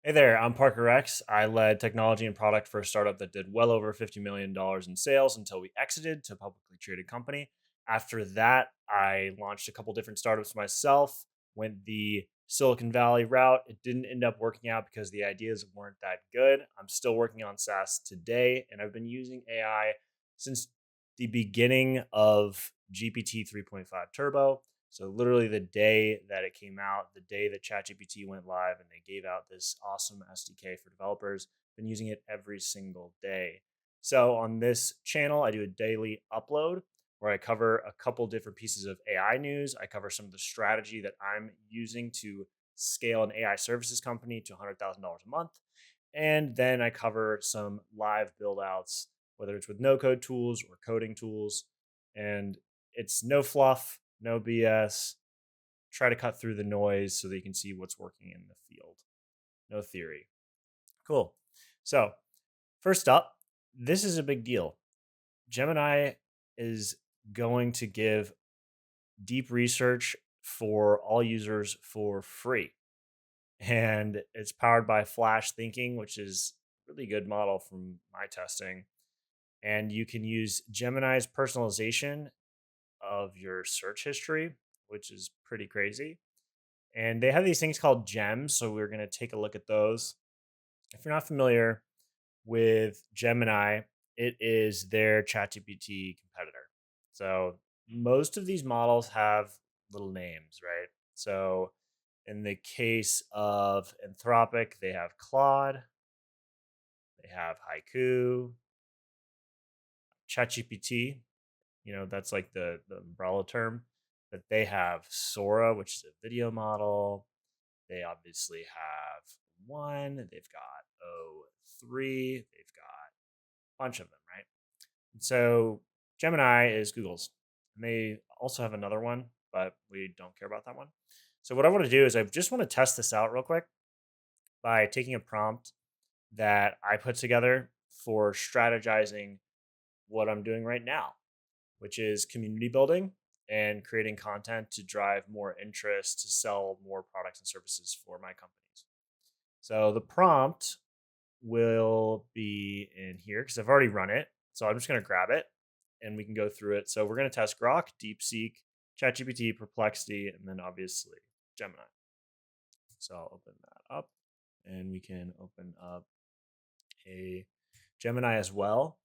Hey there, I'm Parker X. I led technology and product for a startup that did well over $50 million in sales until we exited to a publicly traded company. After that, I launched a couple different startups myself, went the Silicon Valley route. It didn't end up working out because the ideas weren't that good. I'm still working on SaaS today, and I've been using AI since the beginning of GPT 3.5 Turbo. So literally the day that it came out, the day that ChatGPT went live and they gave out this awesome SDK for developers, been using it every single day. So on this channel, I do a daily upload where I cover a couple different pieces of AI news. I cover some of the strategy that I'm using to scale an AI services company to $100,000 a month. And then I cover some live build outs, whether it's with no code tools or coding tools. And it's no fluff, no BS. Try to cut through the noise so that you can see what's working in the field. No theory. Cool. So, first up, this is a big deal. Gemini is going to give deep research for all users for free. And it's powered by Flash Thinking, which is a really good model from my testing. And you can use Gemini's personalization of your search history, which is pretty crazy. And they have these things called gems. So we're going to take a look at those. If you're not familiar with Gemini, it is their ChatGPT competitor. So most of these models have little names, right? So in the case of Anthropic, they have Claude, they have Haiku, ChatGPT. That's like the umbrella term. But they have Sora, which is a video model. They obviously have one. They've got O3. They've got a bunch of them, right? And so Gemini is Google's. And they also have another one, but we don't care about that one. So what I want to do is I just want to test this out real quick by taking a prompt that I put together for strategizing what I'm doing right now, which is community building and creating content to drive more interest to sell more products and services for my companies. So the prompt will be in here because I've already run it. So I'm just going to grab it and we can go through it. So we're going to test Grok, DeepSeek, ChatGPT, Perplexity, and then obviously Gemini. So I'll open that up and we can open up a Gemini as well.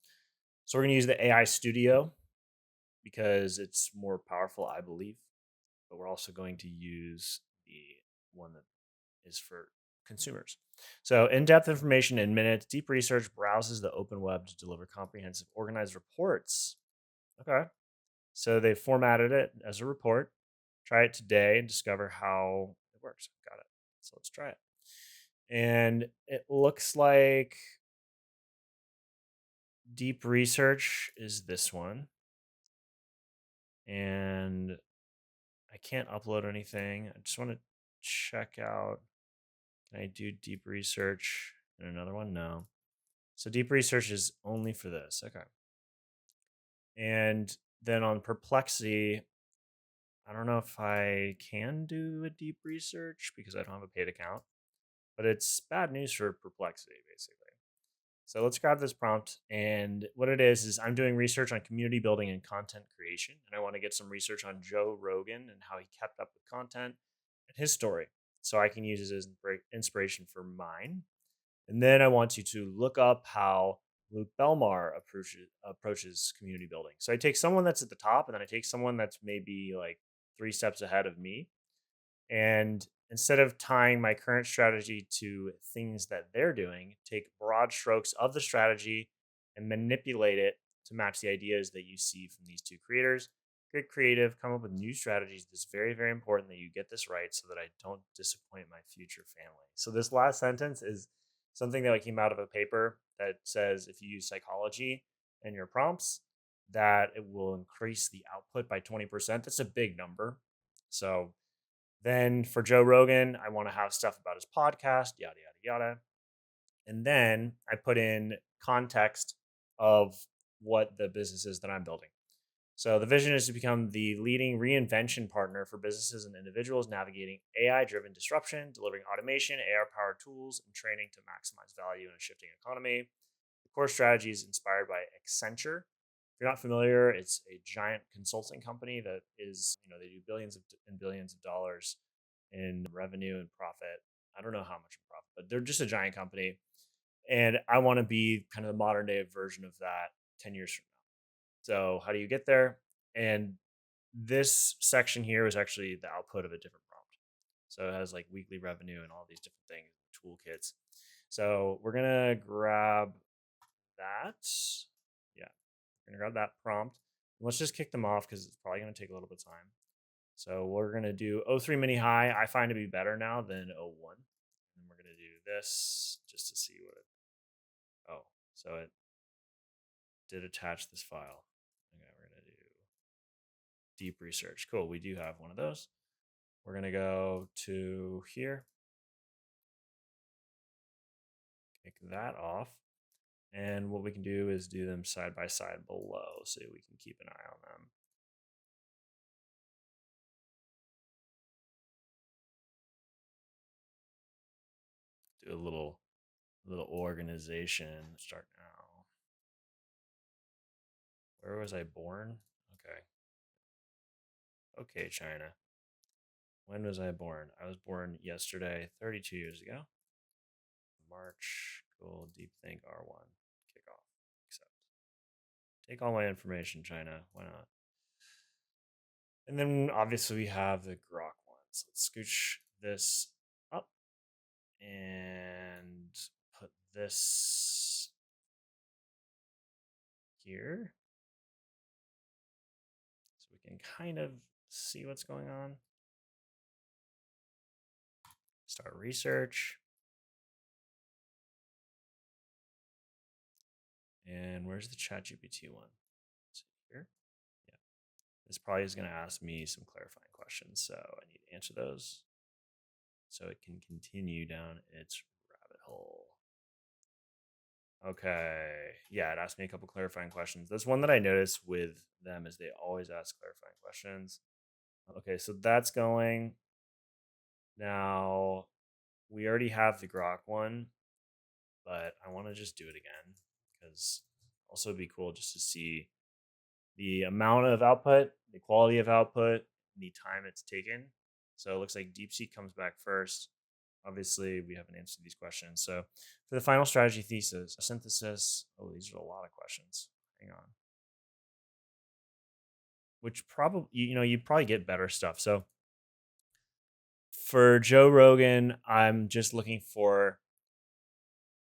So we're going to use the AI Studio because it's more powerful, I believe. But we're also going to use the one that is for consumers. So, in depth information in minutes, deep research browses the open web to deliver comprehensive, organized reports. Okay. So, they formatted it as a report. Try it today and discover how it works. Got it. So, let's try it. And it looks like deep research is this one. And I can't upload anything. I just want to check out. Can I do deep research in another one? No. So deep research is only for this. Okay. And then on Perplexity, I don't know if I can do a deep research because I don't have a paid account, but it's bad news for Perplexity, basically. So let's grab this prompt. And what it is I'm doing research on community building and content creation. And I want to get some research on Joe Rogan and how he kept up with content and his story. So I can use it as inspiration for mine. And then I want you to look up how Luke Belmar approaches community building. So I take someone that's at the top, and then I take someone that's maybe like 3 steps ahead of me. And instead of tying my current strategy to things that they're doing, take broad strokes of the strategy and manipulate it to match the ideas that you see from these two creators. Get creative, come up with new strategies. It's very, very important that you get this right so that I don't disappoint my future family. So, this last sentence is something that came out of a paper that says if you use psychology in your prompts, that it will increase the output by 20%. That's a big number. So, then for Joe Rogan, I want to have stuff about his podcast, yada, yada, yada. And then I put in context of what the business is that I'm building. So the vision is to become the leading reinvention partner for businesses and individuals navigating AI-driven disruption, delivering automation, AI-powered tools, and training to maximize value in a shifting economy. The core strategy is inspired by Accenture. If you're not familiar, it's a giant consulting company that is, they do billions and billions of dollars in revenue and profit. I don't know how much in profit, but they're just a giant company. And I want to be kind of the modern day version of that 10 years from now. So, how do you get there? And this section here is actually the output of a different prompt. So, it has like weekly revenue and all these different things, toolkits. So, we're going to grab that. Yeah, we're going to grab that prompt. Let's just kick them off because it's probably going to take a little bit of time. So, we're going to do O3 mini high. I find to be better now than O1. And we're going to do this just to see what it. Oh, so it did attach this file. Okay, we're going to do deep research. Cool. We do have one of those. We're going to go to here, kick that off. And what we can do is do them side by side below so we can keep an eye on them. Do a little organization. Start now. Where was I born? Okay. Okay, China. When was I born? I was born yesterday, 32 years ago. March. Cool. Deep think R1. Kick off. Accept. Take all my information, China. Why not? And then obviously we have the grok ones. Let's scooch this up and put this here so we can kind of see what's going on. Start research. And where's the ChatGPT one? Is it here? Yeah. This probably is going to ask me some clarifying questions, so I need to answer those so it can continue down its rabbit hole. Okay. Yeah, it asked me a couple clarifying questions. That's one that I noticed with them is they always ask clarifying questions. Okay, so that's going. Now, we already have the grok one, but I want to just do it again because also it'd be cool just to see the amount of output, the quality of output, the time it's taken. So it looks like DeepSeek comes back first. Obviously, we haven't answered these questions. So for the final strategy thesis, synthesis, oh, these are a lot of questions. Hang on. Which probably, you'd probably get better stuff. So for Joe Rogan, I'm just looking for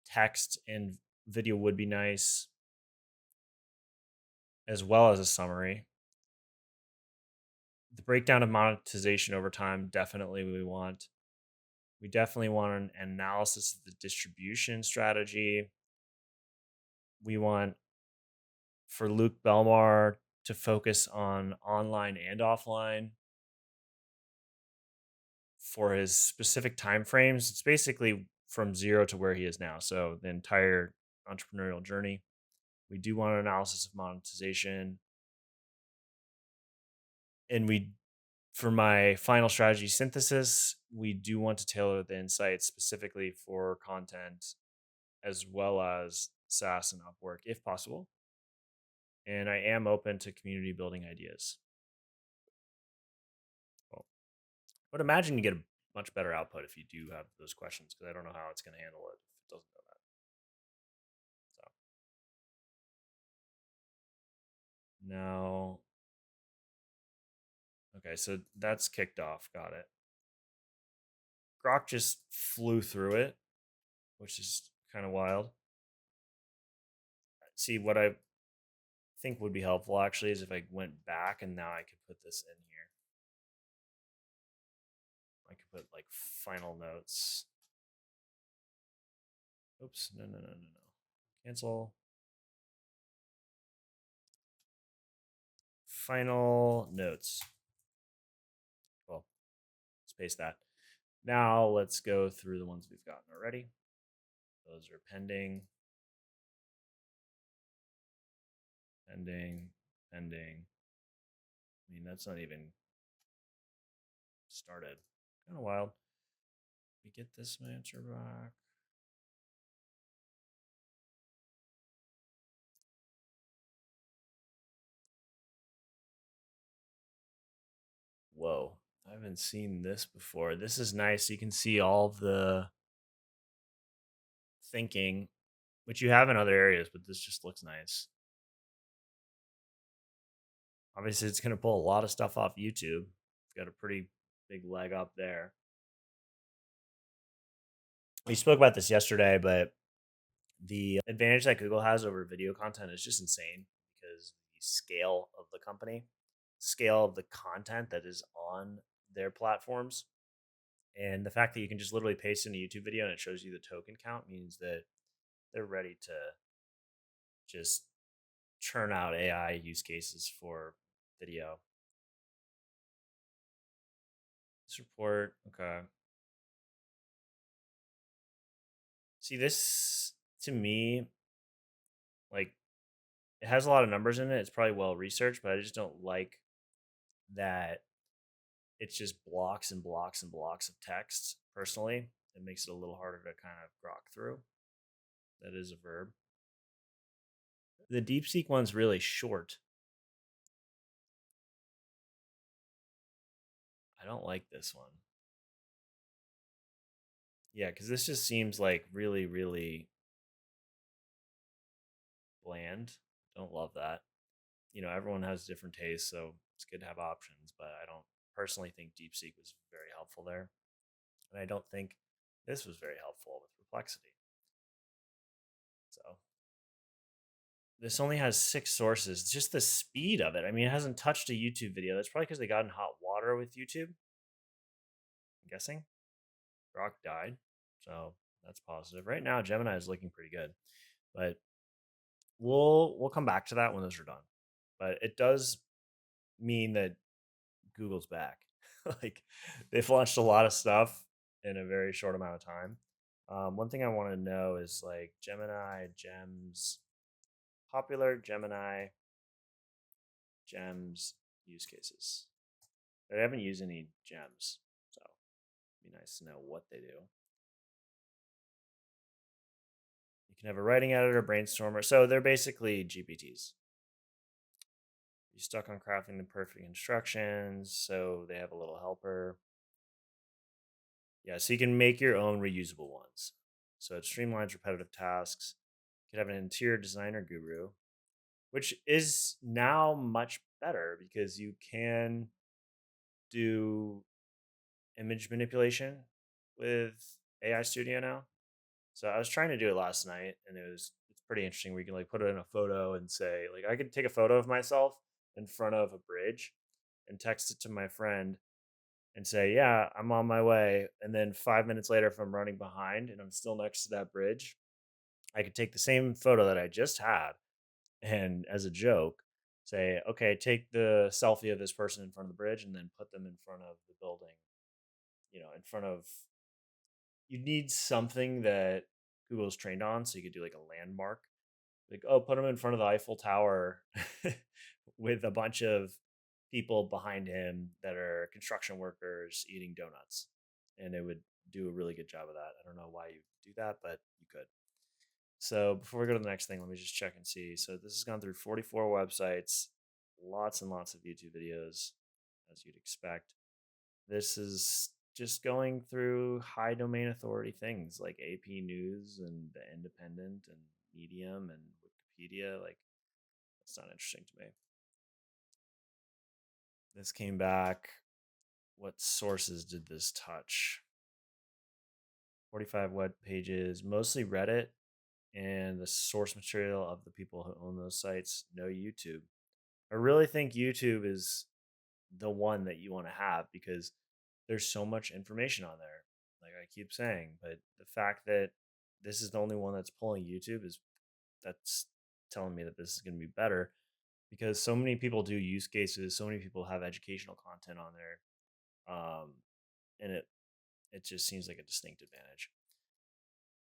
text and video would be nice, as well as a summary. The breakdown of monetization over time, definitely we definitely want an analysis of the distribution strategy. We want for Luke Belmar to focus on online and offline for his specific time frames. It's basically from zero to where he is now. So the entire entrepreneurial journey. We do want an analysis of monetization. And for my final strategy synthesis, we do want to tailor the insights specifically for content as well as SaaS and Upwork if possible. And I am open to community building ideas. Well, I would imagine you get a much better output if you do have those questions because I don't know how it's going to handle it if it doesn't know that. So now, okay, so that's kicked off. Got it. Grok just flew through it, which is kind of wild. See, what I think would be helpful actually is if I went back and now I could put this in here. I could put like final notes. Oops, no. Cancel. Final notes. Well, let's paste that. Now let's go through the ones we've gotten already. Those are pending. Pending. I mean, that's not even started. Kind of wild. We get this answer back. Whoa. I haven't seen this before. This is nice. You can see all the thinking, which you have in other areas, but this just looks nice. Obviously, it's going to pull a lot of stuff off YouTube. It's got a pretty big leg up there. We spoke about this yesterday, but the advantage that Google has over video content is just insane because the scale of the company, scale of the content that is on their platforms, and the fact that you can just literally paste in a YouTube video and it shows you the token count means that they're ready to just churn out AI use cases for video. This report, okay. See, this to me, like, it has a lot of numbers in it. It's probably well researched, but I just don't like that it's just blocks and blocks and blocks of text. Personally, it makes it a little harder to kind of grok through. That is a verb. The DeepSeek one's really short. I don't like this one. Yeah, because this just seems like really, really bland. Don't love that. You know, everyone has different tastes, so it's good to have options, but I don't personally think DeepSeek was very helpful there. And I don't think this was very helpful with Perplexity. So this only has 6 sources. Just the speed of it. I mean, it hasn't touched a YouTube video. That's probably because they got in hot water with YouTube. I'm guessing. Grok died. So that's positive. Right now, Gemini is looking pretty good. But we'll come back to that when those are done. But it does mean that Google's back. Like they've launched a lot of stuff in a very short amount of time. One thing I want to know is like Gemini gems, popular Gemini gems use cases. I haven't used any gems, so it'd be nice to know what they do. You can have a writing editor, brainstormer. So they're basically GPTs. You're stuck on crafting the perfect instructions, so they have a little helper. Yeah, so you can make your own reusable ones. So it streamlines repetitive tasks. You can have an interior designer guru, which is now much better because you can do image manipulation with AI Studio now. So I was trying to do it last night, and it's pretty interesting. We can like put it in a photo and say like I could take a photo of myself in front of a bridge and text it to my friend and say, "Yeah, I'm on my way." And then 5 minutes later, if I'm running behind and I'm still next to that bridge, I could take the same photo that I just had and, as a joke, say, "Okay, take the selfie of this person in front of the bridge and then put them in front of the building." You know, in front of you need something that Google's trained on, so you could do like a landmark, like oh, put him in front of the Eiffel Tower with a bunch of people behind him that are construction workers eating donuts, and it would do a really good job of that. I don't know why you do that, but you could. So before we go to the next thing, let me just check and see. So this has gone through 44 websites, lots and lots of YouTube videos, as you'd expect. This is just going through high domain authority things like AP News and The Independent and Medium and Wikipedia. Like, that's not interesting to me. This came back. What sources did this touch? 45 web pages, mostly Reddit, and the source material of the people who own those sites. No YouTube. I really think YouTube is the one that you want to have because there's so much information on there. Like I keep saying, but the fact that this is the only one that's pulling YouTube is that's telling me that this is going to be better because so many people do use cases, so many people have educational content on there, and it just seems like a distinct advantage.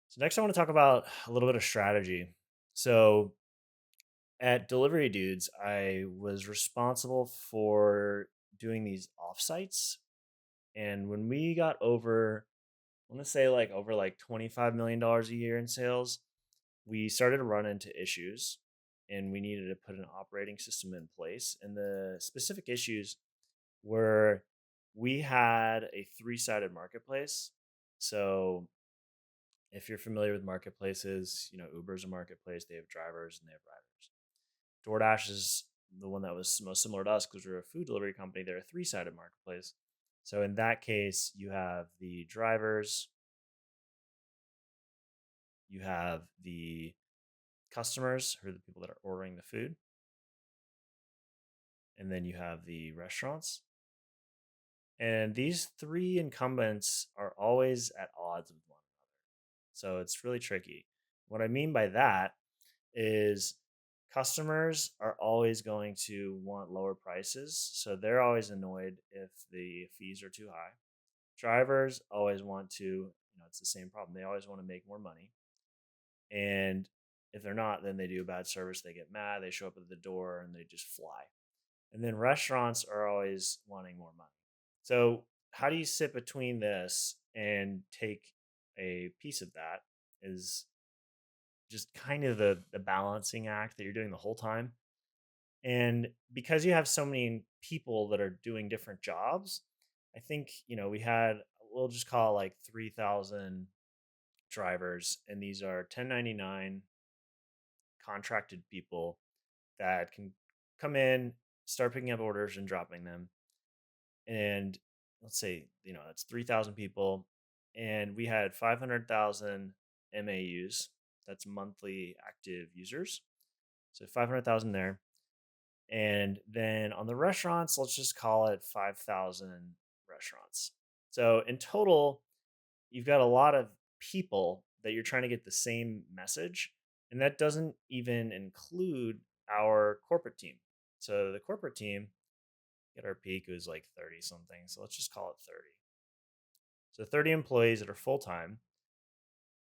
So next, I want to talk about a little bit of strategy. So At Delivery Dudes, I was responsible for doing these offsites. And when we got over, I want to say like over like $25 million a year in sales, we started to run into issues and we needed to put an operating system in place. And the specific issues were we had a three-sided marketplace. So if you're familiar with marketplaces, Uber's a marketplace, they have drivers and they have riders. DoorDash is the one that was most similar to us because we're a food delivery company. They're a three-sided marketplace. So in that case, you have the drivers, you have the customers who are the people that are ordering the food, and then you have the restaurants. And these three incumbents are always at odds with one another. So it's really tricky. What I mean by that is customers are always going to want lower prices. So they're always annoyed if the fees are too high. Drivers always want to, it's the same problem. They always want to make more money. And if they're not, then they do bad service. They get mad. They show up at the door and they just fly. And then restaurants are always wanting more money. So, how do you sit between this and take a piece of that is just kind of the balancing act that you're doing the whole time. And because you have so many people that are doing different jobs, I think, we had, we'll just call it like 3,000 drivers, and these are 1099 contracted people that can come in, start picking up orders and dropping them. And let's say, that's 3,000 people. And we had 500,000 MAUs, that's monthly active users. So 500,000 there. And then on the restaurants, let's just call it 5,000 restaurants. So in total, you've got a lot of people that you're trying to get the same message. And that doesn't even include our corporate team. So the corporate team, at our peak, it was like 30 something. So let's just call it 30. So 30 employees that are full time.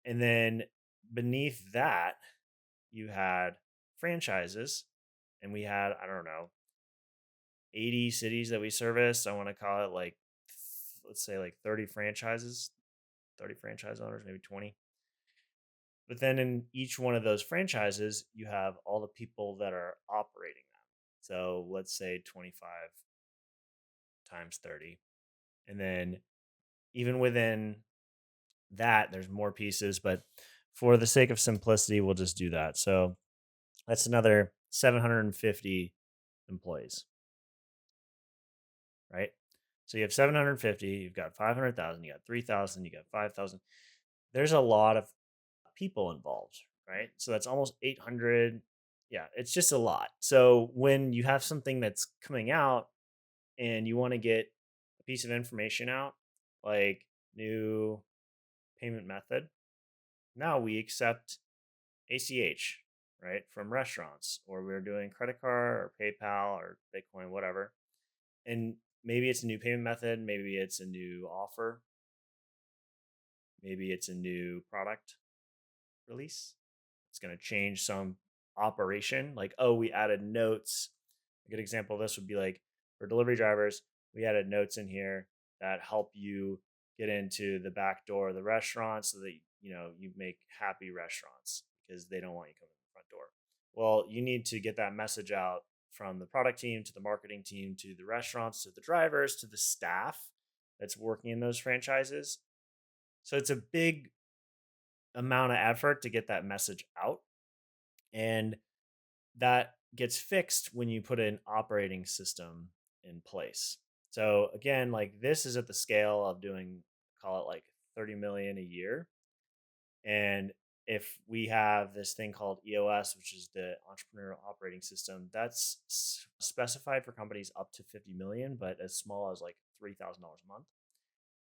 And then beneath that, you had franchises. And we had, I don't know, 80 cities that we service. I want to call it like, let's say like 30 franchises, 30 franchise owners, maybe 20. But then in each one of those franchises, you have all the people that are operating them. So let's say 25 times 30. And then even within that, there's more pieces. But for the sake of simplicity, we'll just do that. So that's another 750 employees, right? So you have 750, you've got 500,000, you got 3,000, you got 5,000. There's a lot of people involved, right? So that's almost 800. Yeah, it's just a lot. So when you have something that's coming out and you want to get a piece of information out, like new payment method, now we accept ACH, right, from restaurants, or we're doing credit card or PayPal or Bitcoin, whatever. And maybe it's a new payment method, maybe it's a new offer, maybe it's a new product release. It's going to change some operation. Like, oh, we added notes. A good example of this would be like for delivery drivers, we added notes in here that help you get into the back door of the restaurant so that you make happy restaurants because they don't want you coming in the front door. Well, you need to get that message out from the product team to the marketing team to the restaurants to the drivers to the staff that's working in those franchises. So it's a big amount of effort to get that message out. And that gets fixed when you put an operating system in place. So again, like this is at the scale of doing, call it like 30 million a year. And if we have this thing called EOS, which is the entrepreneurial operating system, that's specified for companies up to 50 million, but as small as like $3,000 a month.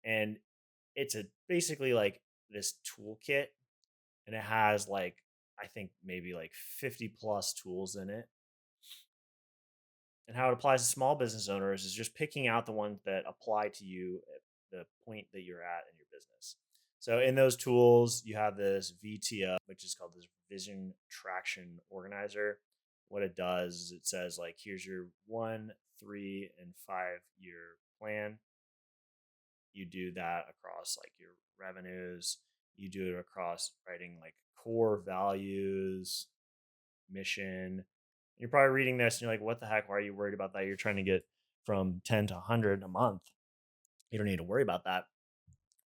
And it's basically like this toolkit, and it has like, I think maybe like 50 plus tools in it. And how it applies to small business owners is just picking out the ones that apply to you at the point that you're at in your business. So in those tools, you have this VTO, which is called this Vision Traction Organizer. what it does is it says, like, here's your 1, 3, and 5 year plan. You do that across like your revenues. You do it across writing like core values, mission. You're probably reading this and you're like, what the heck? Why are you worried about that? You're trying to get from 10 to 100 a month. You don't need to worry about that.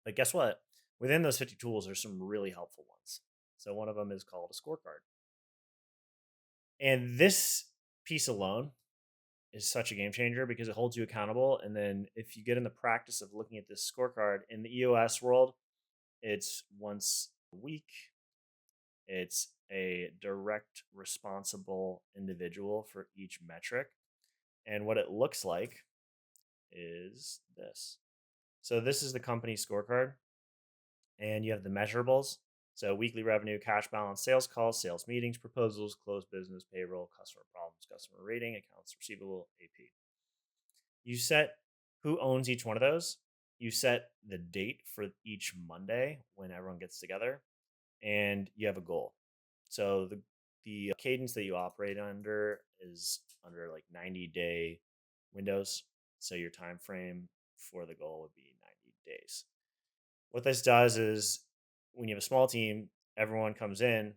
But guess what? Within those 50 tools, there's some really helpful ones. So one of them is called a scorecard. And this piece alone is such a game changer because it holds you accountable. And then if you get in the practice of looking at this scorecard in the EOS world, it's once a week. It's a direct responsible individual for each metric. And what it looks like is this. So this is the company scorecard, and you have the measurables. So weekly revenue, cash balance, sales calls, sales meetings, proposals, closed business, payroll, customer problems, customer rating, accounts receivable, AP. You set who owns each one of those. You set the date for each Monday when everyone gets together, and you have a goal. So the cadence that you operate under is under like 90-day windows. So your time frame for the goal would be 90 days. What this does is when you have a small team, everyone comes in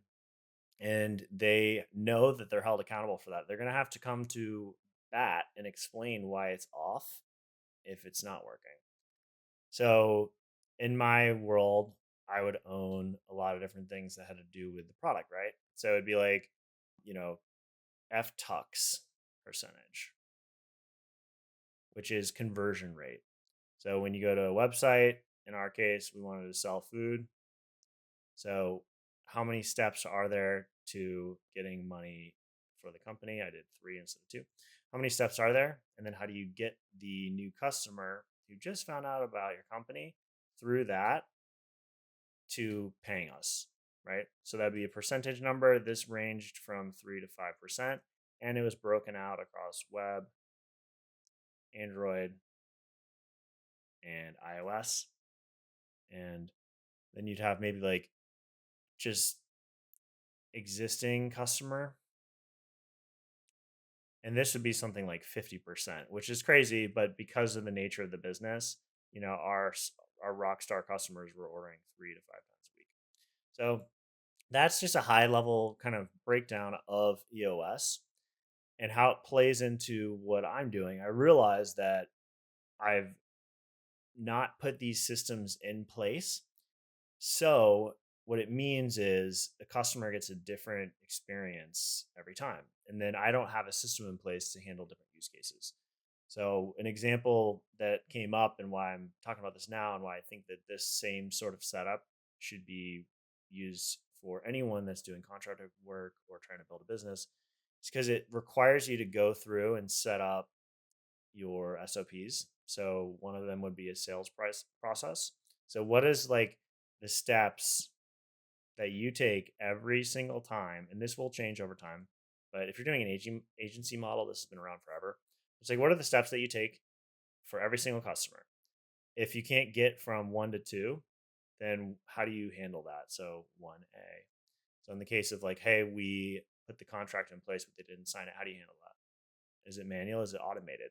and they know that they're held accountable for that. They're going to have to come to bat and explain why it's off if it's not working. So in my world, I would own a lot of different things that had to do with the product, right? So it'd be like, you know, F tux percentage, which is conversion rate. So when you go to a website, in our case, we wanted to sell food. So how many steps are there to getting money for the company? I did 3 instead of 2. How many steps are there? And then how do you get the new customer who just found out about your company through that to paying us, right? So that'd be a percentage number. This ranged from 3 to 5%, and it was broken out across web, Android, and iOS. And then you'd have maybe like just existing customer. And this would be something like 50%, which is crazy, but because of the nature of the business, our rock star customers were ordering 3 to 5 times a week. So that's just a high level kind of breakdown of EOS and how it plays into what I'm doing. I realize that I've not put these systems in place. So what it means is the customer gets a different experience every time. And then I don't have a system in place to handle different use cases. So an example that came up and why I'm talking about this now and why I think that this same sort of setup should be used for anyone that's doing contractor work or trying to build a business is because it requires you to go through and set up your SOPs. So one of them would be a sales price process. So what is like the steps that you take every single time, and this will change over time. But if you're doing an agency model, this has been around forever. It's like, what are the steps that you take for every single customer? If you can't get from 1 to 2, then how do you handle that? So 1A. So in the case of like, hey, we put the contract in place, but they didn't sign it. How do you handle that? Is it manual? Is it automated?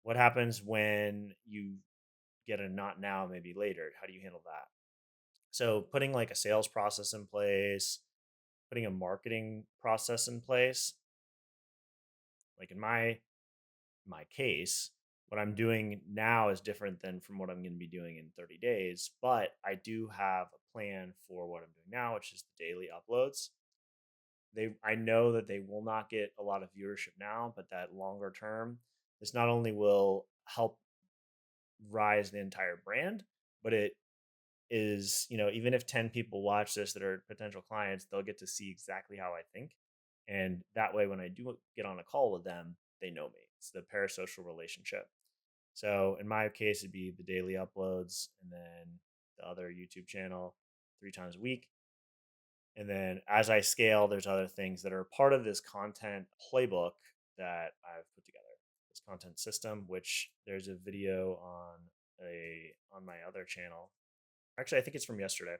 What happens when you get a not now, maybe later? How do you handle that? So putting like a sales process in place, putting a marketing process in place, like in my case, what I'm doing now is different than from what I'm going to be doing in 30 days, but I do have a plan for what I'm doing now, which is the daily uploads. I know that they will not get a lot of viewership now, but that longer term, this not only will help rise the entire brand, but it is, even if 10 people watch this that are potential clients, they'll get to see exactly how I think. And that way, when I do get on a call with them, they know me. It's the parasocial relationship. So in my case, it'd be the daily uploads and then the other YouTube channel 3 times a week. And then as I scale, there's other things that are part of this content playbook that I've put together. This content system, which there's a video on my other channel. Actually, I think it's from yesterday.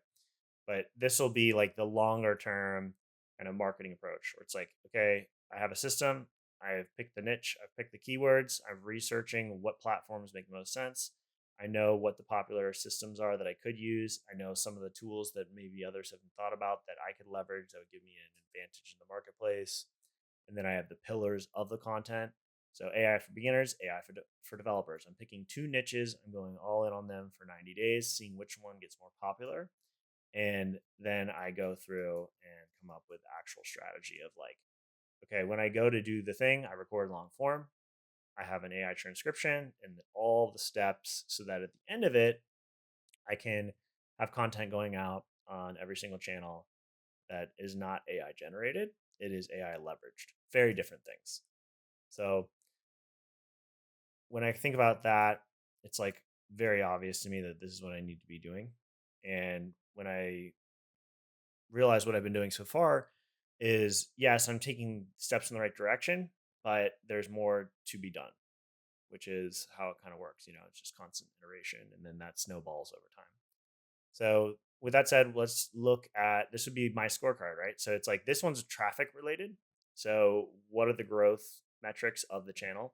But this will be like the longer term kind of marketing approach where it's like, okay, I have a system. I've picked the niche. I've picked the keywords. I'm researching what platforms make most sense. I know what the popular systems are that I could use. I know some of the tools that maybe others haven't thought about that I could leverage that would give me an advantage in the marketplace. And then I have the pillars of the content. So AI for beginners, AI for developers. I'm picking two niches. I'm going all in on them for 90 days, seeing which one gets more popular. And then I go through and come up with actual strategy of like, okay, when I go to do the thing, I record long form. I have an AI transcription and all the steps so that at the end of it, I can have content going out on every single channel that is not AI generated. It is AI leveraged. Very different things. So when I think about that, it's like very obvious to me that this is what I need to be doing. And when I realize what I've been doing so far is yes, I'm taking steps in the right direction, but there's more to be done, which is how it kind of works. It's just constant iteration and then that snowballs over time. So, with that said, let's look at this would be my scorecard, right? So, it's like this one's traffic related. So, what are the growth metrics of the channel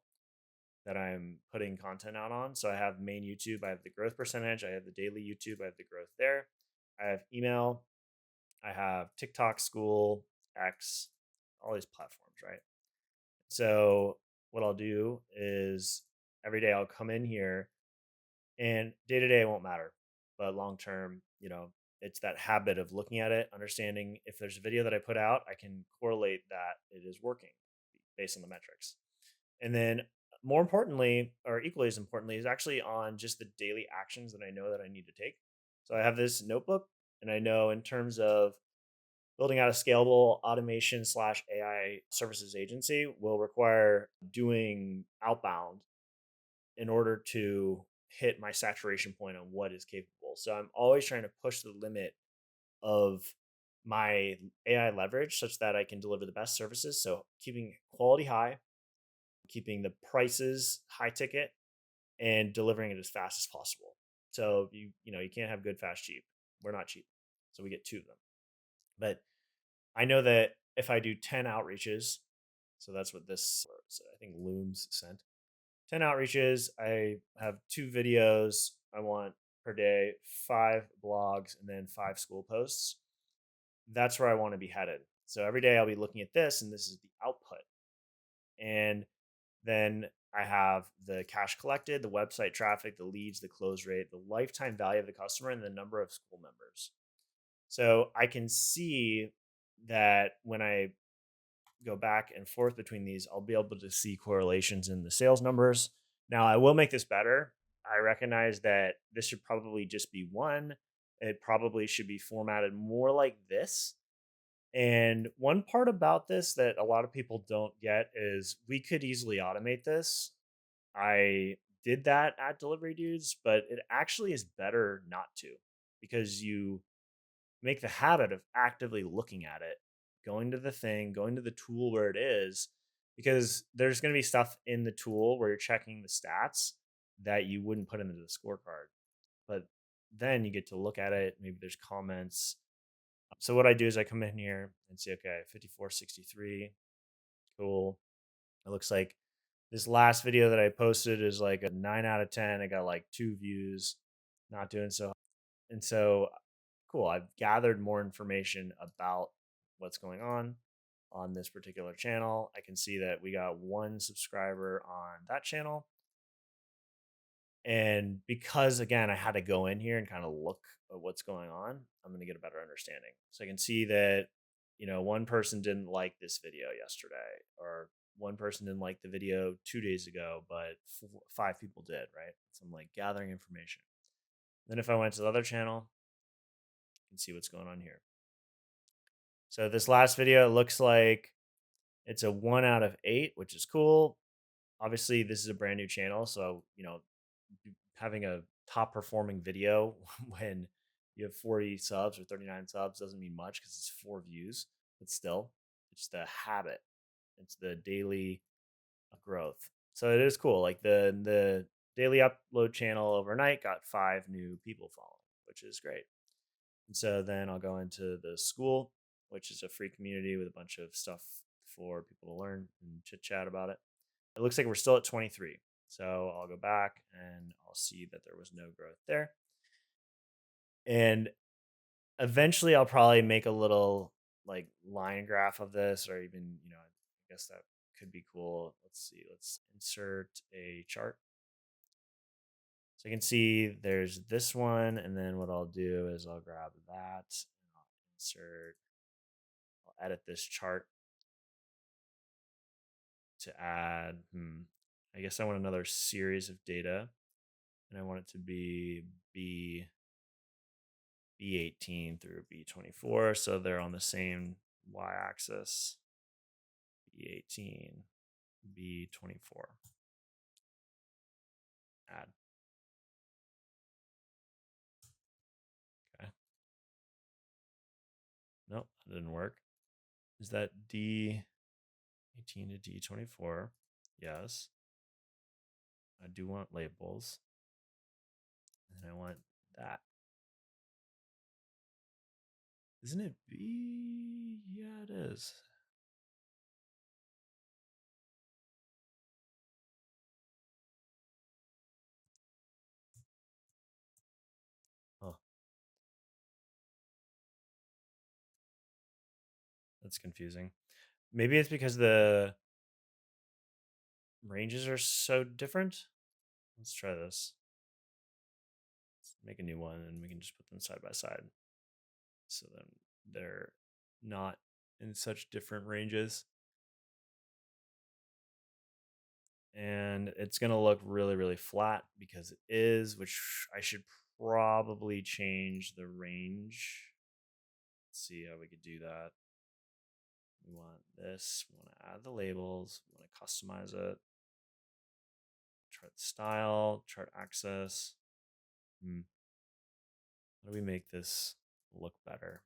that I'm putting content out on? So, I have main YouTube, I have the growth percentage, I have the daily YouTube, I have the growth there. I have email, I have TikTok, School, X, all these platforms, right? So what I'll do is every day I'll come in here and day to day it won't matter, but long term, it's that habit of looking at it, understanding if there's a video that I put out, I can correlate that it is working based on the metrics. And then more importantly, or equally as importantly, is actually on just the daily actions that I know that I need to take. So I have this notebook and I know in terms of building out a scalable automation slash AI services agency will require doing outbound in order to hit my saturation point on what is capable. So I'm always trying to push the limit of my AI leverage such that I can deliver the best services. So keeping quality high, keeping the prices high ticket, and delivering it as fast as possible. So you can't have good, fast, cheap. We're not cheap. So we get two of them. But I know that if I do 10 outreaches, so that's what this, I think Looms sent 10 outreaches. I have 2 videos I want per day, 5 blogs, and then 5 school posts. That's where I want to be headed. So every day I'll be looking at this, and this is the output. And then I have the cash collected, the website traffic, the leads, the close rate, the lifetime value of the customer, and the number of school members. So I can see that when I go back and forth between these, I'll be able to see correlations in the sales numbers. Now, I will make this better. I recognize that this should probably just be one. It probably should be formatted more like this. And one part about this that a lot of people don't get is we could easily automate this. I did that at Delivery Dudes, but it actually is better not to because you make the habit of actively looking at it, going to the thing, going to the tool where it is, because there's going to be stuff in the tool where you're checking the stats that you wouldn't put into the scorecard. But then you get to look at it. Maybe there's comments. So what I do is I come in here and say, okay, 5463, cool. It looks like this last video that I posted is like a 9 out of 10. I got like 2 views, not doing so. And so cool. I've gathered more information about what's going on this particular channel. I can see that we got 1 subscriber on that channel. And because again, I had to go in here and kind of look at what's going on, I'm going to get a better understanding. So I can see that, one person didn't like this video yesterday, or one person didn't like the video 2 days ago, but 5 people did, right? So I'm like gathering information. Then if I went to the other channel, you can see what's going on here. So this last video, it looks like it's a 1 out of 8, which is cool. Obviously, this is a brand new channel, so having a top performing video when you have 40 subs or 39 subs doesn't mean much because it's 4 views, but still, it's the habit. It's the daily growth. So it is cool. Like the daily upload channel overnight got 5 new people following, which is great. And so then I'll go into the school, which is a free community with a bunch of stuff for people to learn and chit chat about it. It looks like we're still at 23. So I'll go back and I'll see that there was no growth there. And eventually I'll probably make a little like line graph of this, or even, I guess that could be cool. Let's see. Let's insert a chart. So you can see there's this one, and then what I'll do is I'll grab that and I'll insert, I'll edit this chart to add, I guess I want another series of data, and I want it to be B18 through B24. So they're on the same y axis, B18, B24. Add. Okay. Nope, that didn't work. Is that D18 to D24? Yes. I do want labels. And I want that. Isn't it B? Yeah, it is. Oh, that's confusing. Maybe it's because the ranges are so different. Let's try this. Let's make a new one and we can just put them side by side. So then they're not in such different ranges. And it's going to look really, really flat because it is, which I should probably change the range. Let's see how we could do that. We want this, we want to add the labels, we want to customize it. Chart style, chart access. How do we make this look better?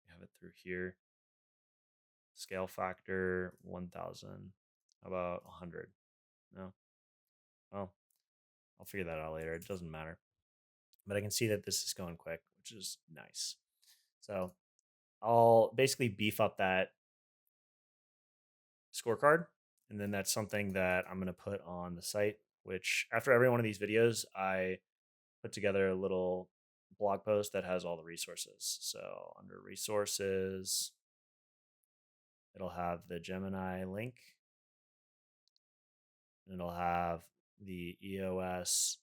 We have it through here. Scale factor 1000. How about 100? No. Well, I'll figure that out later. It doesn't matter. But I can see that this is going quick, which is nice. So I'll basically beef up that scorecard. And then that's something that I'm going to put on the site, which after every one of these videos, I put together a little blog post that has all the resources. So under resources, it'll have the Gemini link, and it'll have the EOS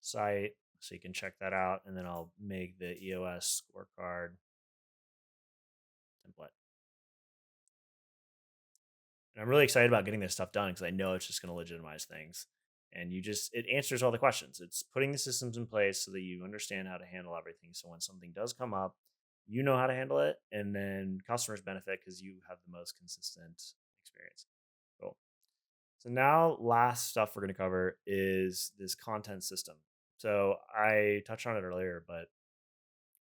site. So you can check that out. And then I'll make the EOS scorecard template. And I'm really excited about getting this stuff done because I know it's just going to legitimize things. And it answers all the questions. It's putting the systems in place so that you understand how to handle everything. So when something does come up, you know how to handle it. And then customers benefit because you have the most consistent experience. Cool. So now last stuff we're going to cover is this content system. So I touched on it earlier, but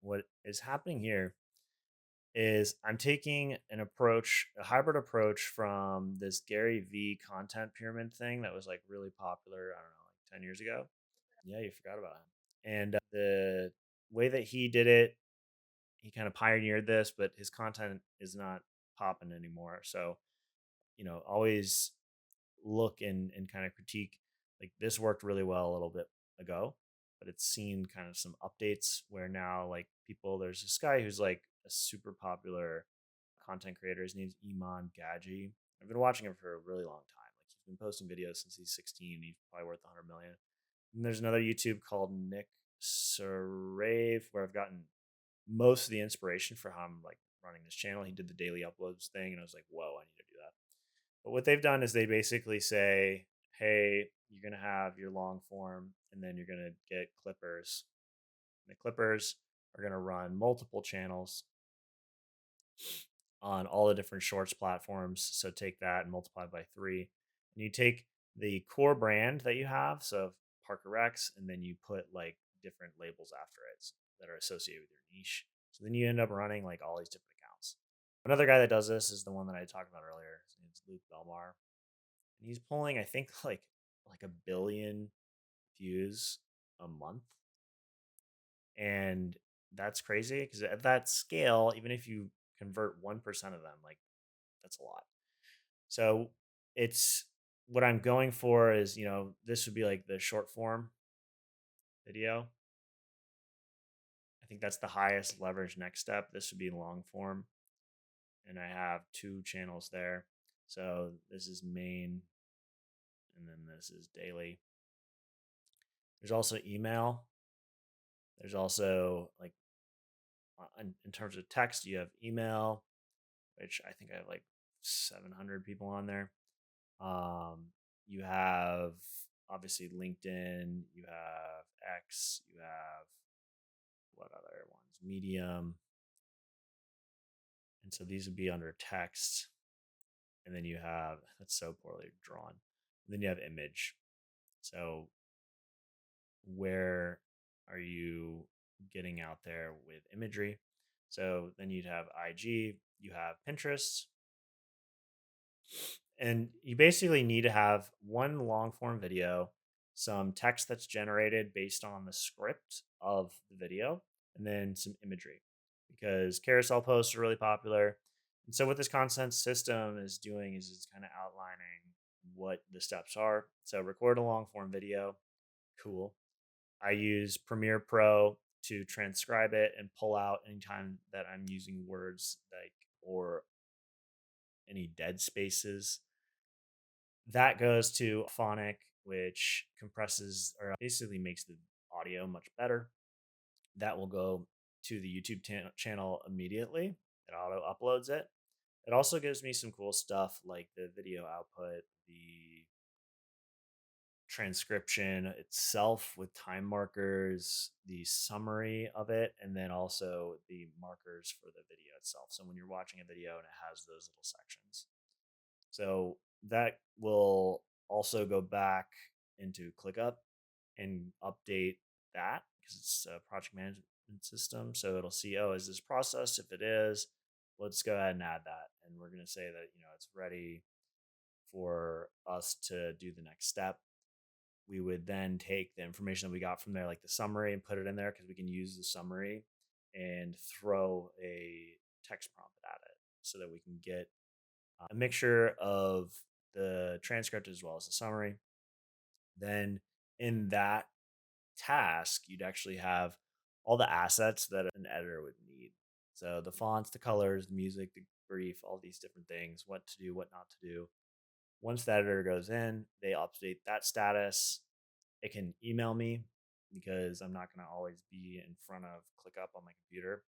what is happening here is I'm taking an approach, a hybrid approach from this Gary V content pyramid thing that was like really popular, I don't know, like 10 years ago. Yeah, you forgot about him. And the way that he did it, he kind of pioneered this, but his content is not popping anymore. So, always look and kind of critique, like this worked really well a little bit ago, but it's seen kind of some updates where now like there's this guy who's like a super popular content creator. His name's Iman Gaji. I've been watching him for a really long time. Like he's been posting videos since he's 16. He's probably worth 100 million. And there's another YouTube called Nick Sarave where I've gotten most of the inspiration for how I'm like running this channel. He did the daily uploads thing, and I was like, whoa, I need to do that. But what they've done is they basically say, hey, you're going to have your long form, and then you're going to get clippers. And the clippers are going to run multiple channels on all the different shorts platforms. So take that and multiply by 3. And you take the core brand that you have, so Parker Rex, and then you put like different labels after it that are associated with your niche. So then you end up running like all these different accounts. Another guy that does this is the one that I talked about earlier. His name's Luke Belmar. And he's pulling, I think, like a billion views a month. And that's crazy because at that scale, even if you convert 1% of them, like that's a lot. So it's what I'm going for is, this would be like the short form video. I think that's the highest leverage next step. This would be long form. And I have two channels there. So this is main, and then this is daily. There's also email. There's also like in terms of text, you have email, which I think I have like 700 people on there. Um, you have obviously LinkedIn, you have X, you have what other ones? Medium. And so these would be under text. And then you have, that's so poorly drawn. And then you have image. So where are you getting out there with imagery? So then you'd have IG, you have Pinterest, and you basically need to have one long form video, some text that's generated based on the script of the video, and then some imagery because carousel posts are really popular. And so, what this content system is doing is it's kind of outlining what the steps are. So, record a long form video. Cool. I use Premiere Pro to transcribe it and pull out anytime that I'm using words like or any dead spaces. That goes to Phonic, which compresses or basically makes the audio much better. That will go to the YouTube channel immediately. It auto uploads it. It also gives me some cool stuff like the video output, the transcription itself with time markers, the summary of it, and then also the markers for the video itself. So when you're watching a video and it has those little sections. So that will also go back into ClickUp and update that because it's a project management system. So it'll see, oh, is this processed? If it is, let's go ahead and add that. And we're going to say that, it's ready for us to do the next step. We would then take the information that we got from there, like the summary, and put it in there because we can use the summary and throw a text prompt at it so that we can get a mixture of the transcript as well as the summary. Then in that task, you'd actually have all the assets that an editor would need. So the fonts, the colors, the music, the brief, all these different things, what to do, what not to do. Once the editor goes in, they update that status. It can email me because I'm not going to always be in front of ClickUp on my computer.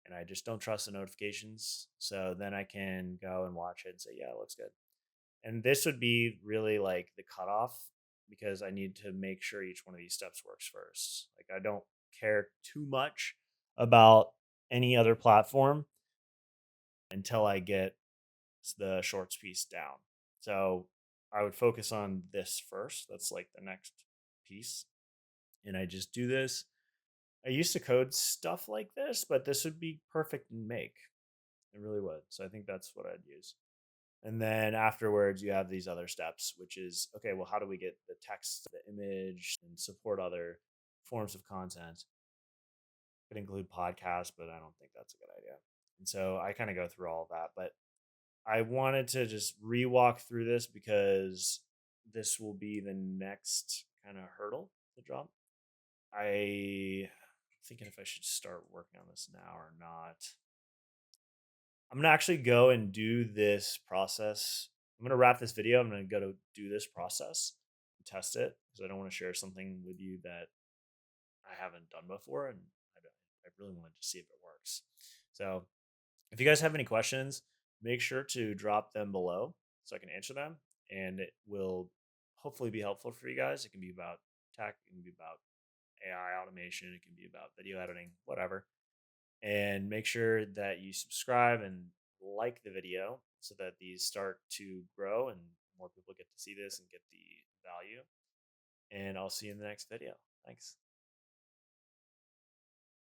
And I just don't trust the notifications. So then I can go and watch it and say, yeah, it looks good. And this would be really like the cutoff because I need to make sure each one of these steps works first. Like I don't care too much about any other platform until I get the shorts piece down. So I would focus on this first. That's like the next piece. And I just do this. I used to code stuff like this, but this would be perfect in Make. It really would. So I think that's what I'd use. And then afterwards, you have these other steps, which is okay, well, how do we get the text, the image, and support other forms of content? Could include podcasts, but I don't think that's a good idea. And so I kind of go through all of that. But I wanted to just re-walk through this because this will be the next kind of hurdle to drop. I'm thinking if I should start working on this now or not. I'm gonna actually go and do this process. I'm gonna wrap this video. I'm gonna go to do this process and test it because I don't want to share something with you that I haven't done before, and I really want to see if it works. So, if you guys have any questions, make sure to drop them below so I can answer them, and it will hopefully be helpful for you guys. It can be about tech, it can be about AI automation, it can be about video editing, whatever. And make sure that you subscribe and like the video so that these start to grow and more people get to see this and get the value. And I'll see you in the next video. Thanks.